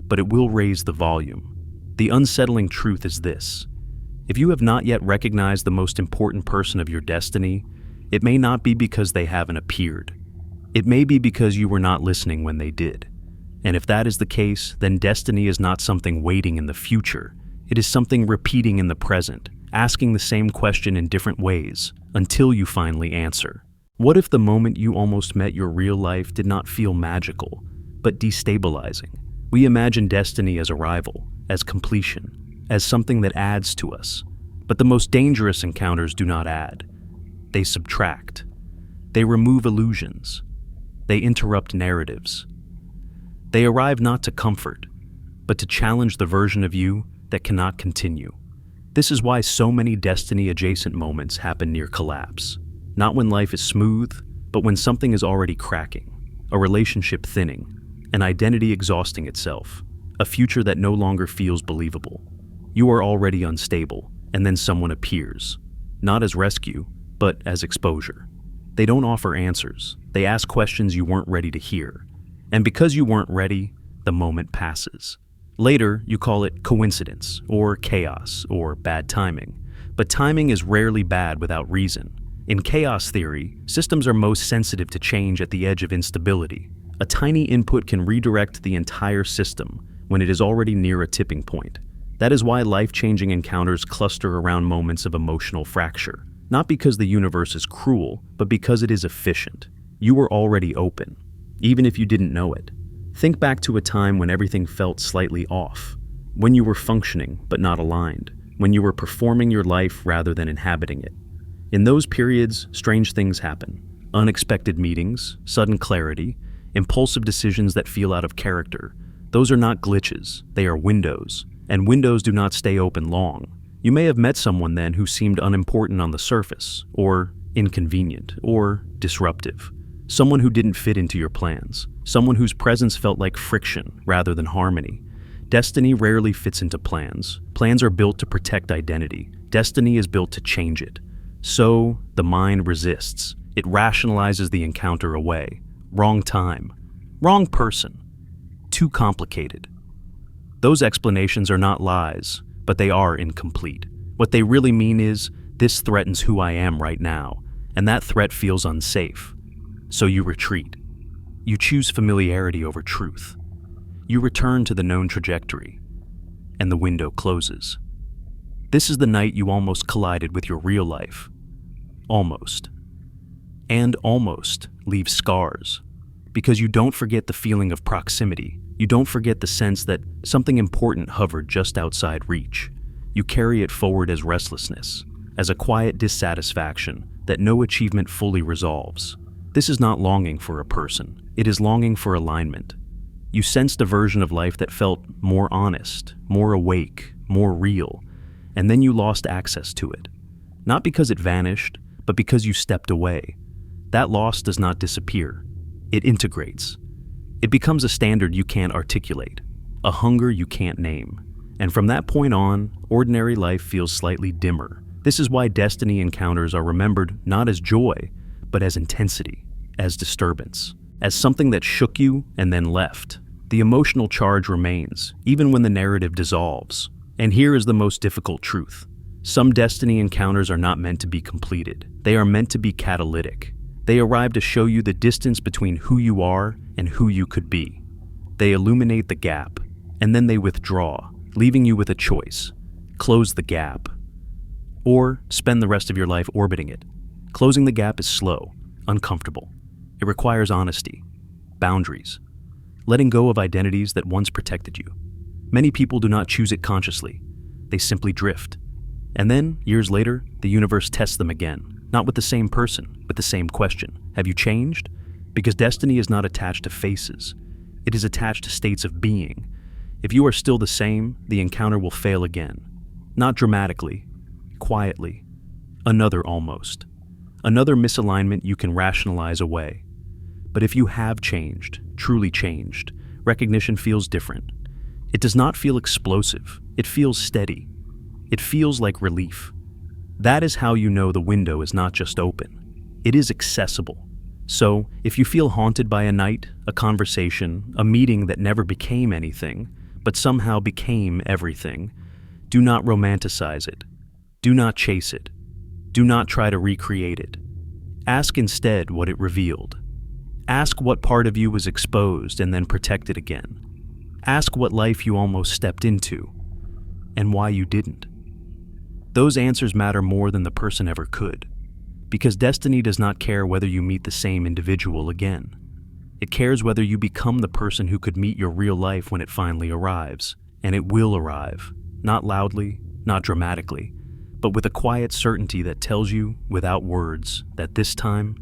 but it will raise the volume. The unsettling truth is this: if you have not yet recognized the most important person of your destiny, it may not be because they haven't appeared. It may be because you were not listening when they did. And if that is the case, then destiny is not something waiting in the future. It is something repeating in the present, asking the same question in different ways, until you finally answer. What if the moment you almost met your real life did not feel magical, but destabilizing? We imagine destiny as arrival, as completion, as something that adds to us. But the most dangerous encounters do not add. They subtract. They remove illusions. They interrupt narratives. They arrive not to comfort, but to challenge the version of you that cannot continue. This is why so many destiny-adjacent moments happen near collapse. Not when life is smooth, but when something is already cracking, a relationship thinning, an identity exhausting itself, a future that no longer feels believable. You are already unstable, and then someone appears, not as rescue, but as exposure. They don't offer answers. They ask questions you weren't ready to hear. And because you weren't ready, the moment passes. Later, you call it coincidence, or chaos, or bad timing. But timing is rarely bad without reason. In chaos theory, systems are most sensitive to change at the edge of instability. A tiny input can redirect the entire system when it is already near a tipping point. That is why life-changing encounters cluster around moments of emotional fracture. Not because the universe is cruel, but because it is efficient. You were already open, even if you didn't know it. Think back to a time when everything felt slightly off, when you were functioning but not aligned, when you were performing your life rather than inhabiting it. In those periods, strange things happen. Unexpected meetings, sudden clarity, impulsive decisions that feel out of character. Those are not glitches, they are windows, and windows do not stay open long. You may have met someone then who seemed unimportant on the surface, or inconvenient, or disruptive. Someone who didn't fit into your plans. Someone whose presence felt like friction rather than harmony. Destiny rarely fits into plans. Plans are built to protect identity. Destiny is built to change it. So, the mind resists. It rationalizes the encounter away. Wrong time. Wrong person. Too complicated. Those explanations are not lies, but they are incomplete. What they really mean is, this threatens who I am right now, and that threat feels unsafe. So you retreat. You choose familiarity over truth. You return to the known trajectory, and the window closes. This is the night you almost collided with your real life. Almost. And almost leaves scars. Because you don't forget the feeling of proximity. You don't forget the sense that something important hovered just outside reach. You carry it forward as restlessness, as a quiet dissatisfaction that no achievement fully resolves. This is not longing for a person. It is longing for alignment. You sensed a version of life that felt more honest, more awake, more real, and then you lost access to it. Not because it vanished, but because you stepped away. That loss does not disappear. It integrates. It becomes a standard you can't articulate, a hunger you can't name. And from that point on, ordinary life feels slightly dimmer. This is why destiny encounters are remembered not as joy, but as intensity, as disturbance, as something that shook you and then left. The emotional charge remains, even when the narrative dissolves. And here is the most difficult truth. Some destiny encounters are not meant to be completed. They are meant to be catalytic. They arrive to show you the distance between who you are and who you could be. They illuminate the gap, and then they withdraw, leaving you with a choice. Close the gap, or spend the rest of your life orbiting it. Closing the gap is slow, uncomfortable. It requires honesty, boundaries, letting go of identities that once protected you. Many people do not choose it consciously. They simply drift. And then, years later, the universe tests them again, not with the same person, but the same question. Have you changed? Because destiny is not attached to faces. It is attached to states of being. If you are still the same, the encounter will fail again. Not dramatically, quietly. Another almost. Another misalignment you can rationalize away. But if you have changed, truly changed, recognition feels different. It does not feel explosive. It feels steady. It feels like relief. That is how you know the window is not just open. It is accessible. So, if you feel haunted by a night, a conversation, a meeting that never became anything, but somehow became everything, do not romanticize it. Do not chase it. Do not try to recreate it. Ask instead what it revealed. Ask what part of you was exposed and then protected again. Ask what life you almost stepped into, and why you didn't. Those answers matter more than the person ever could, because destiny does not care whether you meet the same individual again. It cares whether you become the person who could meet your real life when it finally arrives, and it will arrive, not loudly, not dramatically, but with a quiet certainty that tells you, without words, that this time,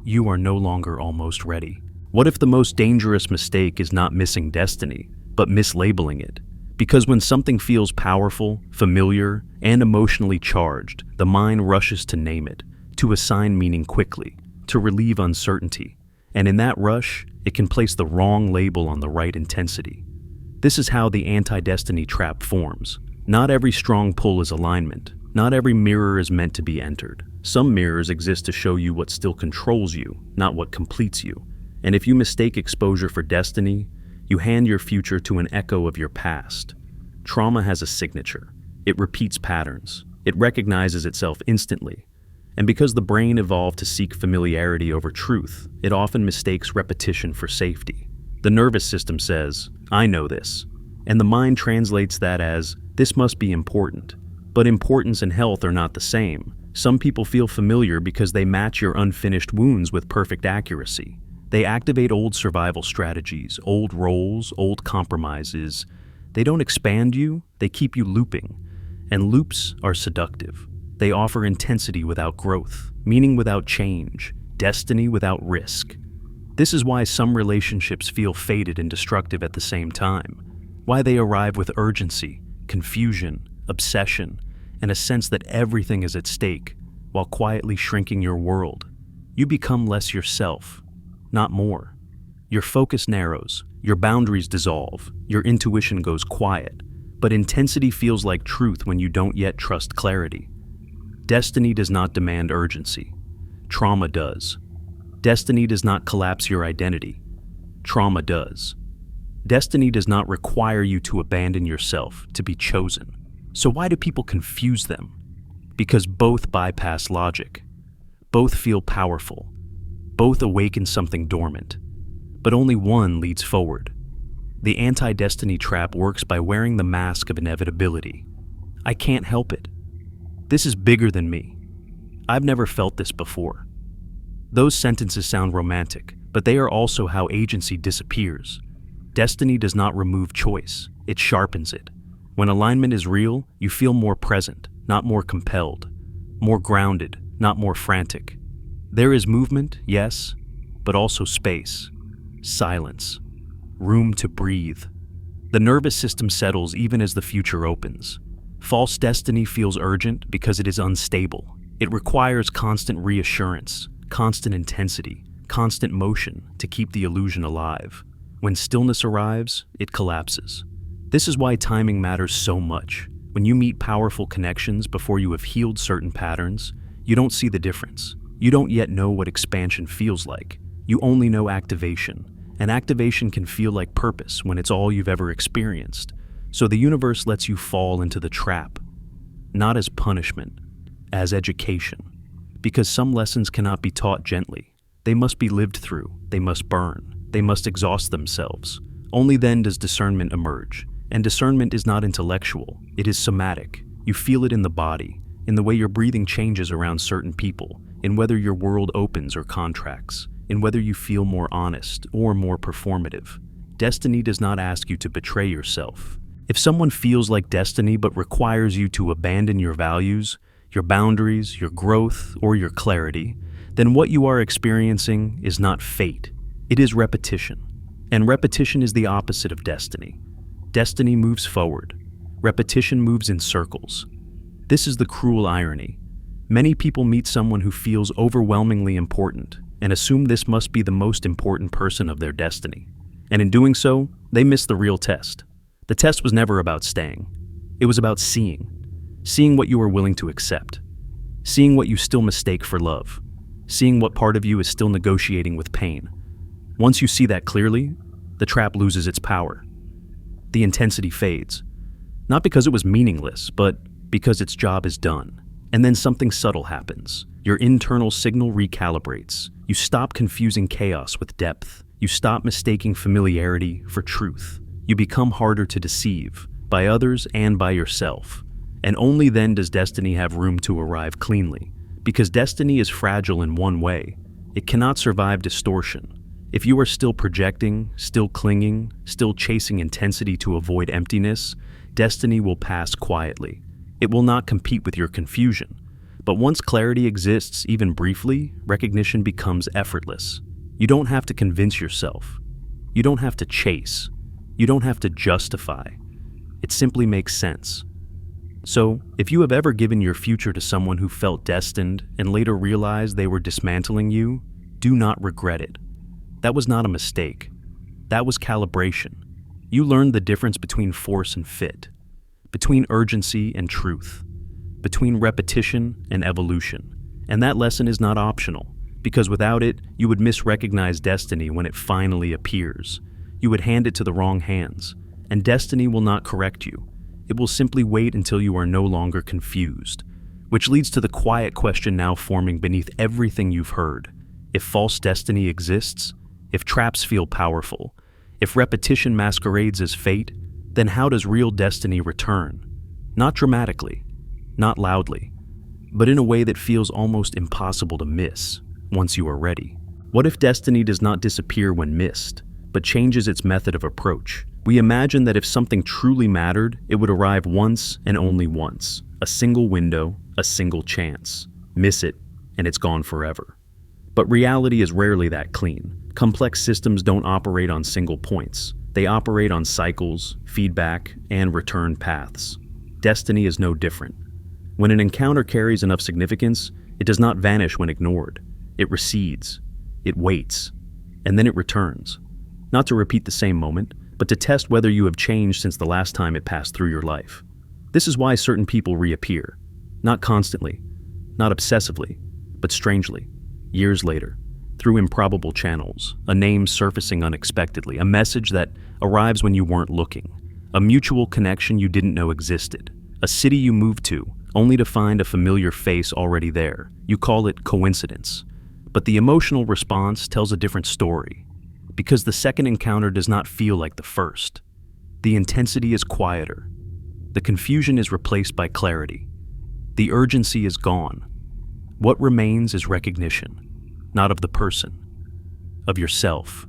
you are no longer almost ready. What if the most dangerous mistake is not missing destiny, but mislabeling it? Because when something feels powerful, familiar, and emotionally charged, the mind rushes to name it, to assign meaning quickly, to relieve uncertainty. And in that rush, it can place the wrong label on the right intensity. This is how the anti-destiny trap forms. Not every strong pull is alignment. Not every mirror is meant to be entered. Some mirrors exist to show you what still controls you, not what completes you. And if you mistake exposure for destiny, you hand your future to an echo of your past. Trauma has a signature. It repeats patterns. It recognizes itself instantly. And because the brain evolved to seek familiarity over truth, it often mistakes repetition for safety. The nervous system says, "I know this." And the mind translates that as, "This must be important." But importance and health are not the same. Some people feel familiar because they match your unfinished wounds with perfect accuracy. They activate old survival strategies, old roles, old compromises. They don't expand you, they keep you looping. And loops are seductive. They offer intensity without growth, meaning without change, destiny without risk. This is why some relationships feel fated and destructive at the same time. Why they arrive with urgency, confusion, obsession, and a sense that everything is at stake, while quietly shrinking your world. You become less yourself, not more. Your focus narrows, your boundaries dissolve, your intuition goes quiet, but intensity feels like truth when you don't yet trust clarity. Destiny does not demand urgency. Trauma does. Destiny does not collapse your identity. Trauma does. Destiny does not require you to abandon yourself, to be chosen. So why do people confuse them? Because both bypass logic. Both feel powerful. Both awaken something dormant. But only one leads forward. The anti-destiny trap works by wearing the mask of inevitability. I can't help it. This is bigger than me. I've never felt this before. Those sentences sound romantic, but they are also how agency disappears. Destiny does not remove choice, it sharpens it. When alignment is real, you feel more present, not more compelled. More grounded, not more frantic. There is movement, yes, but also space. Silence. Room to breathe. The nervous system settles even as the future opens. False destiny feels urgent because it is unstable. It requires constant reassurance, constant intensity, constant motion to keep the illusion alive. When stillness arrives, it collapses. This is why timing matters so much. When you meet powerful connections before you have healed certain patterns, you don't see the difference. You don't yet know what expansion feels like. You only know activation. And activation can feel like purpose when it's all you've ever experienced. So the universe lets you fall into the trap, not as punishment, as education. Because some lessons cannot be taught gently. They must be lived through, they must burn, they must exhaust themselves. Only then does discernment emerge. And discernment is not intellectual, it is somatic. You feel it in the body, in the way your breathing changes around certain people, in whether your world opens or contracts, in whether you feel more honest or more performative. Destiny does not ask you to betray yourself. If someone feels like destiny but requires you to abandon your values, your boundaries, your growth, or your clarity, then what you are experiencing is not fate. It is repetition. And repetition is the opposite of destiny. Destiny moves forward. Repetition moves in circles. This is the cruel irony. Many people meet someone who feels overwhelmingly important and assume this must be the most important person of their destiny. And in doing so, they miss the real test. The test was never about staying. It was about seeing. Seeing what you are willing to accept. Seeing what you still mistake for love. Seeing what part of you is still negotiating with pain. Once you see that clearly, the trap loses its power. The intensity fades. Not because it was meaningless, but because its job is done. And then something subtle happens. Your internal signal recalibrates. You stop confusing chaos with depth. You stop mistaking familiarity for truth. You become harder to deceive, by others and by yourself. And only then does destiny have room to arrive cleanly. Because destiny is fragile in one way. It cannot survive distortion. If you are still projecting, still clinging, still chasing intensity to avoid emptiness, destiny will pass quietly. It will not compete with your confusion. But once clarity exists, even briefly, recognition becomes effortless. You don't have to convince yourself. You don't have to chase. You don't have to justify. It simply makes sense. So, if you have ever given your future to someone who felt destined and later realized they were dismantling you, do not regret it. That was not a mistake. That was calibration. You learned the difference between force and fit, between urgency and truth, between repetition and evolution. And that lesson is not optional, because without it, you would misrecognize destiny when it finally appears. You would hand it to the wrong hands, and destiny will not correct you. It will simply wait until you are no longer confused. Which leads to the quiet question now forming beneath everything you've heard. If false destiny exists, if traps feel powerful, if repetition masquerades as fate, then how does real destiny return? Not dramatically, not loudly, but in a way that feels almost impossible to miss once you are ready. What if destiny does not disappear when missed, but changes its method of approach? We imagine that if something truly mattered, it would arrive once and only once. A single window, a single chance. Miss it, and it's gone forever. But reality is rarely that clean. Complex systems don't operate on single points. They operate on cycles, feedback, and return paths. Destiny is no different. When an encounter carries enough significance, it does not vanish when ignored. It recedes. It waits. And then it returns. Not to repeat the same moment, but to test whether you have changed since the last time it passed through your life. This is why certain people reappear. Not constantly, not obsessively, but strangely, years later, through improbable channels, a name surfacing unexpectedly, a message that arrives when you weren't looking, a mutual connection you didn't know existed, a city you moved to, only to find a familiar face already there. You call it coincidence. But the emotional response tells a different story. Because the second encounter does not feel like the first. The intensity is quieter. The confusion is replaced by clarity. The urgency is gone. What remains is recognition, not of the person, of yourself.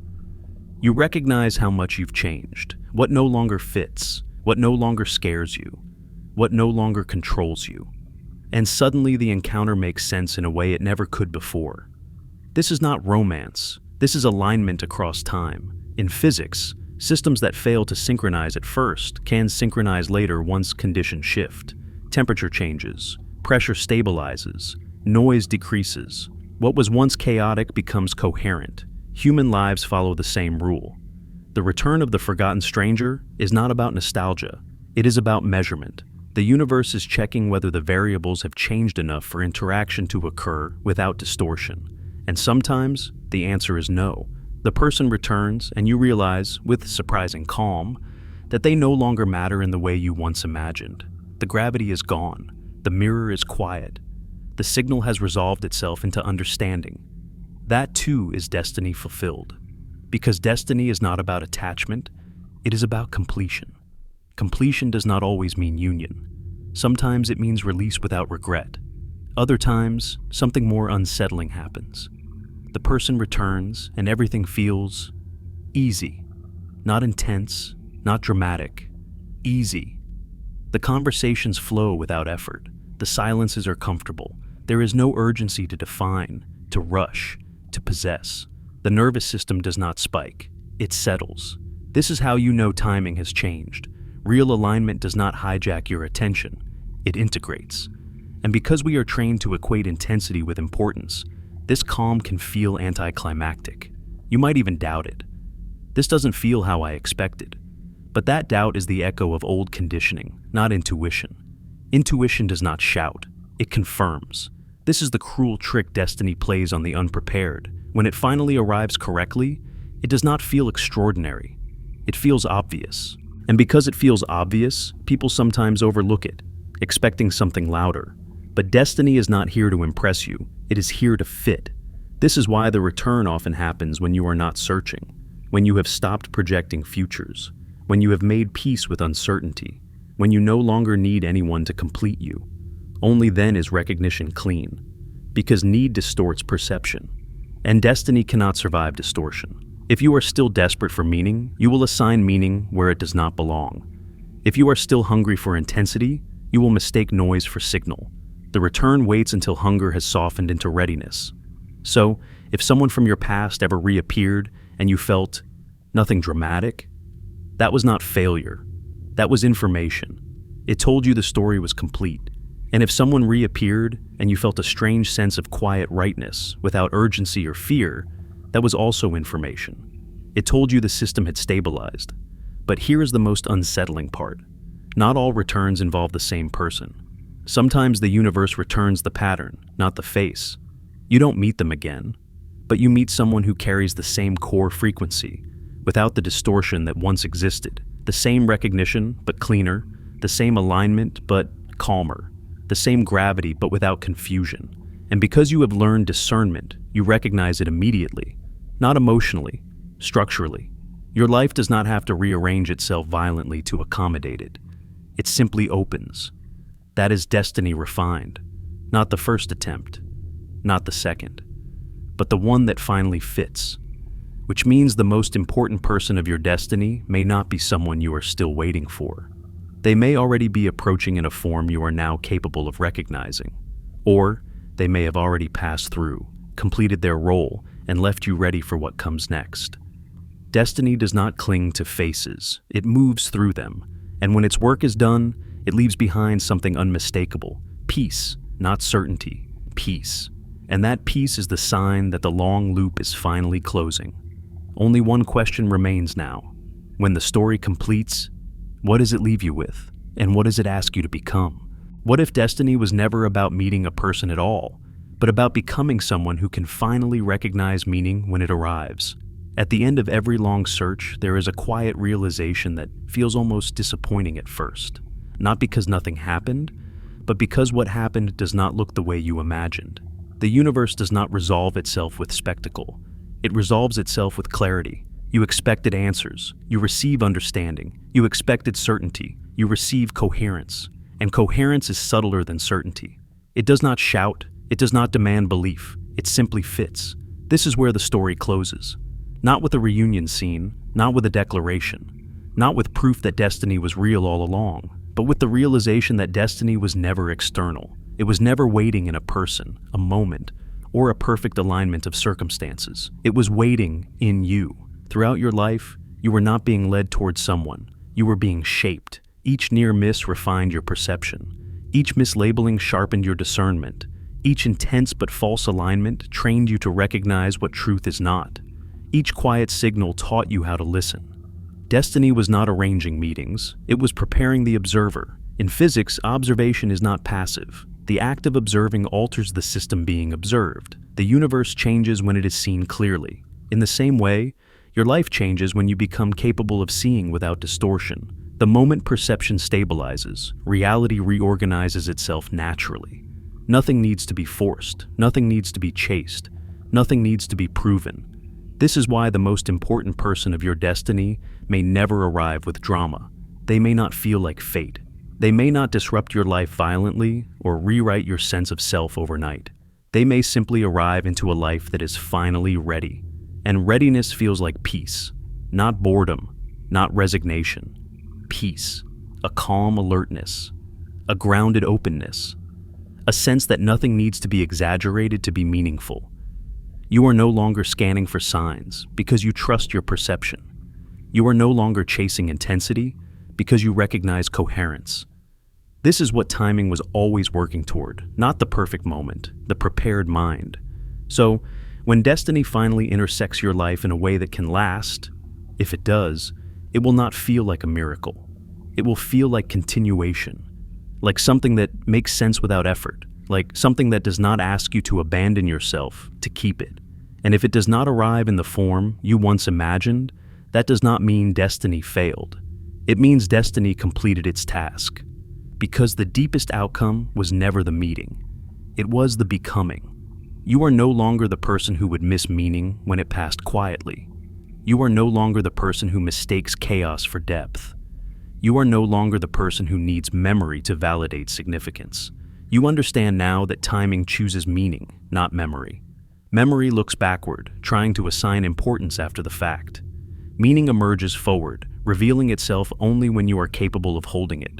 You recognize how much you've changed, what no longer fits, what no longer scares you, what no longer controls you. And suddenly the encounter makes sense in a way it never could before. This is not romance. This is alignment across time. In physics, systems that fail to synchronize at first can synchronize later once conditions shift. Temperature changes, pressure stabilizes, noise decreases. What was once chaotic becomes coherent. Human lives follow the same rule. The return of the forgotten stranger is not about nostalgia. It is about measurement. The universe is checking whether the variables have changed enough for interaction to occur without distortion. And sometimes, the answer is no. The person returns, and you realize, with surprising calm, that they no longer matter in the way you once imagined. The gravity is gone. The mirror is quiet. The signal has resolved itself into understanding. That too is destiny fulfilled. Because destiny is not about attachment, it is about completion. Completion does not always mean union. Sometimes it means release without regret. Other times, something more unsettling happens. The person returns, and everything feels easy. Not intense, not dramatic. easy. The conversations flow without effort. The silences are comfortable. There is no urgency to define, to rush, to possess. The nervous system does not spike. It settles. This is how you know timing has changed. Real alignment does not hijack your attention. It integrates. And because we are trained to equate intensity with importance, this calm can feel anticlimactic. You might even doubt it. This doesn't feel how I expected. But that doubt is the echo of old conditioning, not intuition. Intuition does not shout. It confirms. This is the cruel trick destiny plays on the unprepared. When it finally arrives correctly, it does not feel extraordinary. It feels obvious. And because it feels obvious, people sometimes overlook it, expecting something louder. But destiny is not here to impress you. It is here to fit. This is why the return often happens when you are not searching, when you have stopped projecting futures, when you have made peace with uncertainty, when you no longer need anyone to complete you. Only then is recognition clean, because need distorts perception, and destiny cannot survive distortion. If you are still desperate for meaning, you will assign meaning where it does not belong. If you are still hungry for intensity, you will mistake noise for signal. The return waits until hunger has softened into readiness. So, if someone from your past ever reappeared and you felt nothing dramatic, that was not failure. That was information. It told you the story was complete. And if someone reappeared and you felt a strange sense of quiet rightness without urgency or fear, that was also information. It told you the system had stabilized. But here is the most unsettling part. Not all returns involve the same person. Sometimes the universe returns the pattern, not the face. You don't meet them again, but you meet someone who carries the same core frequency, without the distortion that once existed, the same recognition, but cleaner, the same alignment, but calmer, the same gravity, but without confusion. And because you have learned discernment, you recognize it immediately, not emotionally, structurally. Your life does not have to rearrange itself violently to accommodate it. It simply opens. That is destiny refined, not the first attempt, not the second, but the one that finally fits, which means the most important person of your destiny may not be someone you are still waiting for. They may already be approaching in a form you are now capable of recognizing, or they may have already passed through, completed their role, and left you ready for what comes next. Destiny does not cling to faces, it moves through them, and when its work is done, it leaves behind something unmistakable, peace, not certainty, peace. And that peace is the sign that the long loop is finally closing. Only one question remains now. When the story completes, what does it leave you with? And what does it ask you to become? What if destiny was never about meeting a person at all, but about becoming someone who can finally recognize meaning when it arrives? At the end of every long search, there is a quiet realization that feels almost disappointing at first. Not because nothing happened, but because what happened does not look the way you imagined. The universe does not resolve itself with spectacle. It resolves itself with clarity. You expected answers. You receive understanding. You expected certainty. You receive coherence. And coherence is subtler than certainty. It does not shout. It does not demand belief. It simply fits. This is where the story closes. Not with a reunion scene, not with a declaration, not with proof that destiny was real all along, but with the realization that destiny was never external. It was never waiting in a person, a moment, or a perfect alignment of circumstances. It was waiting in you. Throughout your life, you were not being led towards someone. You were being shaped. Each near miss refined your perception. Each mislabeling sharpened your discernment. Each intense but false alignment trained you to recognize what truth is not. Each quiet signal taught you how to listen. Destiny was not arranging meetings, it was preparing the observer. In physics, observation is not passive. The act of observing alters the system being observed. The universe changes when it is seen clearly. In the same way, your life changes when you become capable of seeing without distortion. The moment perception stabilizes, reality reorganizes itself naturally. Nothing needs to be forced, nothing needs to be chased, nothing needs to be proven. This is why the most important person of your destiny may never arrive with drama. They may not feel like fate. They may not disrupt your life violently or rewrite your sense of self overnight. They may simply arrive into a life that is finally ready. And readiness feels like peace, not boredom, not resignation. Peace. a calm alertness, a grounded openness, a sense that nothing needs to be exaggerated to be meaningful. You are no longer scanning for signs because you trust your perception. You are no longer chasing intensity because you recognize coherence. This is what timing was always working toward, not the perfect moment, the prepared mind. So, when destiny finally intersects your life in a way that can last, if it does, it will not feel like a miracle. It will feel like continuation, like something that makes sense without effort, like something that does not ask you to abandon yourself to keep it. And if it does not arrive in the form you once imagined, that does not mean destiny failed. It means destiny completed its task. Because the deepest outcome was never the meeting. It was the becoming. You are no longer the person who would miss meaning when it passed quietly. You are no longer the person who mistakes chaos for depth. You are no longer the person who needs memory to validate significance. You understand now that timing chooses meaning, not memory. Memory looks backward, trying to assign importance after the fact. Meaning emerges forward, revealing itself only when you are capable of holding it.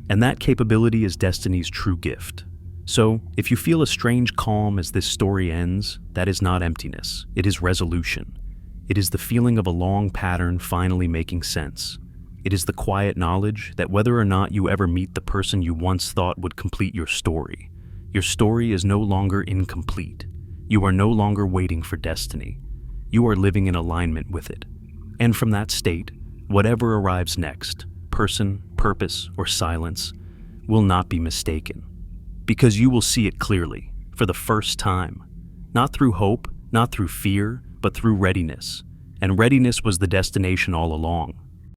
And that capability is destiny's true gift. So, if you feel a strange calm as this story ends, that is not emptiness, it is resolution. It is the feeling of a long pattern finally making sense. It is the quiet knowledge that whether or not you ever meet the person you once thought would complete your story is no longer incomplete. You are no longer waiting for destiny. You are living in alignment with it. And from that state, whatever arrives next, person, purpose, or silence, will not be mistaken. Because you will see it clearly, for the first time. Not through hope, not through fear, but through readiness. And readiness was the destination all along.